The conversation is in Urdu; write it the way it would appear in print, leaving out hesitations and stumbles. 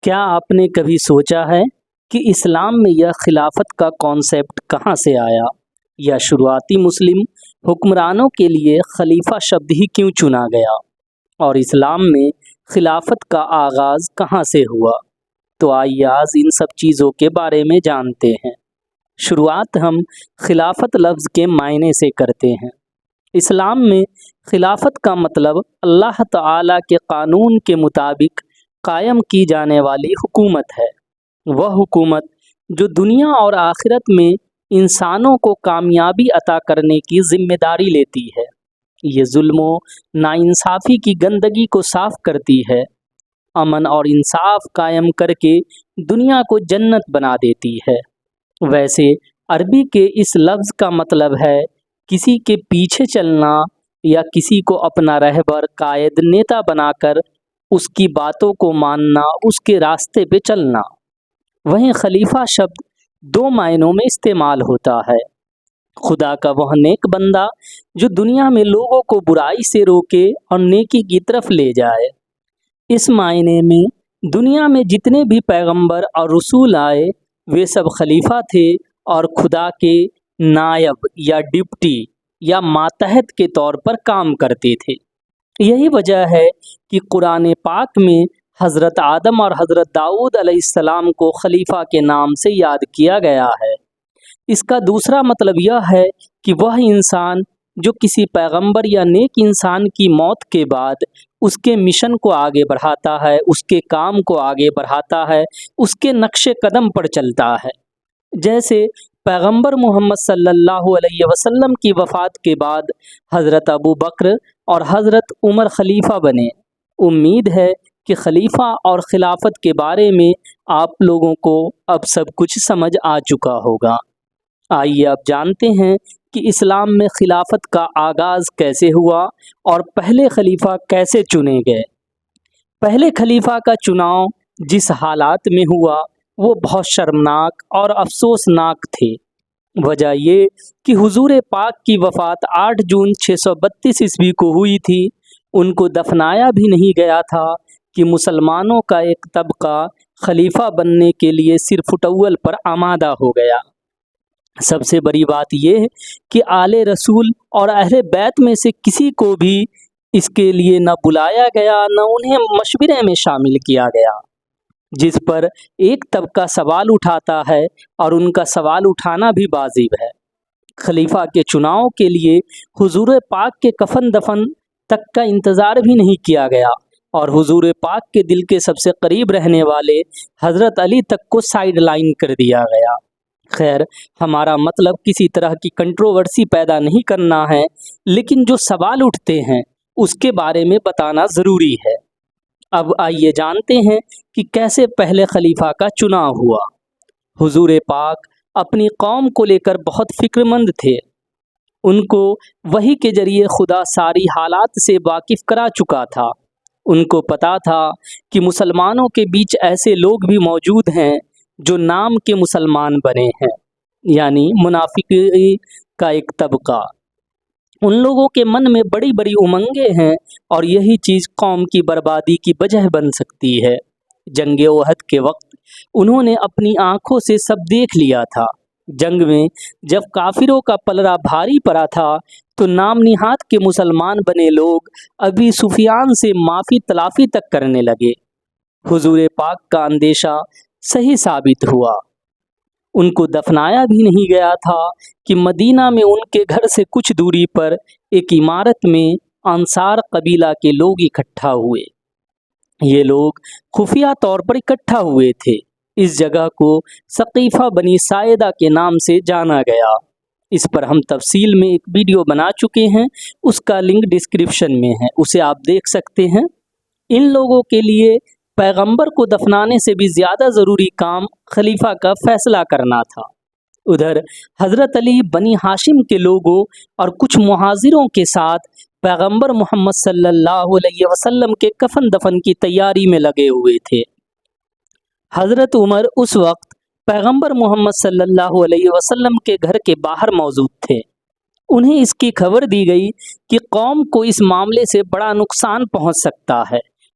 کیا آپ نے کبھی سوچا ہے کہ اسلام میں یہ خلافت کا کانسیپٹ کہاں سے آیا، یا شروعاتی مسلم حکمرانوں کے لیے خلیفہ شبد ہی کیوں چنا گیا، اور اسلام میں خلافت کا آغاز کہاں سے ہوا؟ تو آئیے آج ان سب چیزوں کے بارے میں جانتے ہیں۔ شروعات ہم خلافت لفظ کے معنی سے کرتے ہیں۔ اسلام میں خلافت کا مطلب اللہ تعالیٰ کے قانون کے مطابق قائم کی جانے والی حکومت ہے۔ وہ حکومت جو دنیا اور آخرت میں انسانوں کو کامیابی عطا کرنے کی ذمہ داری لیتی ہے۔ یہ ظلم و ناانصافی کی گندگی کو صاف کرتی ہے، امن اور انصاف قائم کر کے دنیا کو جنت بنا دیتی ہے۔ ویسے عربی کے اس لفظ کا مطلب ہے کسی کے پیچھے چلنا، یا کسی کو اپنا رہبر، قائد، نیتا بنا کر اس کی باتوں کو ماننا، اس کے راستے پہ چلنا۔ وہیں خلیفہ شبد دو معنوں میں استعمال ہوتا ہے۔ خدا کا وہ نیک بندہ جو دنیا میں لوگوں کو برائی سے روکے اور نیکی کی طرف لے جائے۔ اس معنی میں دنیا میں جتنے بھی پیغمبر اور رسول آئے وہ سب خلیفہ تھے اور خدا کے نائب یا ڈپٹی یا ماتحت کے طور پر کام کرتے تھے۔ یہی وجہ ہے کہ قرآن پاک میں حضرت آدم اور حضرت داؤد علیہ السلام کو خلیفہ کے نام سے یاد کیا گیا ہے۔ اس کا دوسرا مطلب یہ ہے کہ وہ انسان جو کسی پیغمبر یا نیک انسان کی موت کے بعد اس کے مشن کو آگے بڑھاتا ہے، اس کے کام کو آگے بڑھاتا ہے، اس کے نقش قدم پر چلتا ہے۔ جیسے پیغمبر محمد صلی اللہ علیہ وسلم کی وفات کے بعد حضرت ابو بکر اور حضرت عمر خلیفہ بنے۔ امید ہے کہ خلیفہ اور خلافت کے بارے میں آپ لوگوں کو اب سب کچھ سمجھ آ چکا ہوگا۔ آئیے اب جانتے ہیں کہ اسلام میں خلافت کا آغاز کیسے ہوا اور پہلے خلیفہ کیسے چنے گئے۔ پہلے خلیفہ کا چناؤ جس حالات میں ہوا وہ بہت شرمناک اور افسوسناک تھے۔ وجہ یہ کہ حضور پاک کی وفات 8 جون 632 عیسوی کو ہوئی تھی۔ ان کو دفنایا بھی نہیں گیا تھا کہ مسلمانوں کا ایک طبقہ خلیفہ بننے کے لیے صرف اٹول پر آمادہ ہو گیا۔ سب سے بڑی بات یہ کہ آل رسول اور اہل بیت میں سے کسی کو بھی اس کے لیے نہ بلایا گیا، نہ انہیں مشورے میں شامل کیا گیا۔ جس پر ایک طبقہ سوال اٹھاتا ہے اور ان کا سوال اٹھانا بھی واجب ہے۔ خلیفہ کے چناؤ کے لیے حضور پاک کے کفن دفن تک کا انتظار بھی نہیں کیا گیا، اور حضور پاک کے دل کے سب سے قریب رہنے والے حضرت علی تک کو سائیڈ لائن کر دیا گیا۔ خیر، ہمارا مطلب کسی طرح کی کنٹروورسی پیدا نہیں کرنا ہے، لیکن جو سوال اٹھتے ہیں اس کے بارے میں بتانا ضروری ہے۔ اب آئیے جانتے ہیں کہ کیسے پہلے خلیفہ کا چناؤ ہوا۔ حضور پاک اپنی قوم کو لے کر بہت فکر مند تھے۔ ان کو وحی کے ذریعے خدا ساری حالات سے واقف کرا چکا تھا۔ ان کو پتا تھا کہ مسلمانوں کے بیچ ایسے لوگ بھی موجود ہیں جو نام کے مسلمان بنے ہیں، یعنی منافقین کا ایک طبقہ۔ ان لوگوں کے من میں بڑی بڑی امنگیں ہیں اور یہی چیز قوم کی بربادی کی وجہ بن سکتی ہے۔ جنگ احد کے وقت انہوں نے اپنی آنکھوں سے سب دیکھ لیا تھا۔ جنگ میں جب کافروں کا پلڑا بھاری پڑا تھا تو نام نہاد کے مسلمان بنے لوگ ابی سفیان سے معافی تلافی تک کرنے لگے۔ حضور پاک کا اندیشہ صحیح ثابت ہوا۔ ان کو دفنایا بھی نہیں گیا تھا کہ مدینہ میں ان کے گھر سے کچھ دوری پر ایک عمارت میں انصار قبیلہ کے لوگ اکٹھا ہوئے۔ یہ لوگ خفیہ طور پر اکٹھا ہوئے تھے۔ اس جگہ کو سقیفہ بنی ساعدہ کے نام سے جانا گیا۔ اس پر ہم تفصیل میں ایک ویڈیو بنا چکے ہیں، اس کا لنک ڈسکرپشن میں ہے، اسے آپ دیکھ سکتے ہیں۔ ان لوگوں کے لیے پیغمبر کو دفنانے سے بھی زیادہ ضروری کام خلیفہ کا فیصلہ کرنا تھا۔ ادھر حضرت علی بنی ہاشم کے لوگوں اور کچھ مہاجروں کے ساتھ پیغمبر محمد صلی اللہ علیہ وسلم کے کفن دفن کی تیاری میں لگے ہوئے تھے۔ حضرت عمر اس وقت پیغمبر محمد صلی اللہ علیہ وسلم کے گھر کے باہر موجود تھے۔ انہیں اس کی خبر دی گئی کہ قوم کو اس معاملے سے بڑا نقصان پہنچ سکتا ہے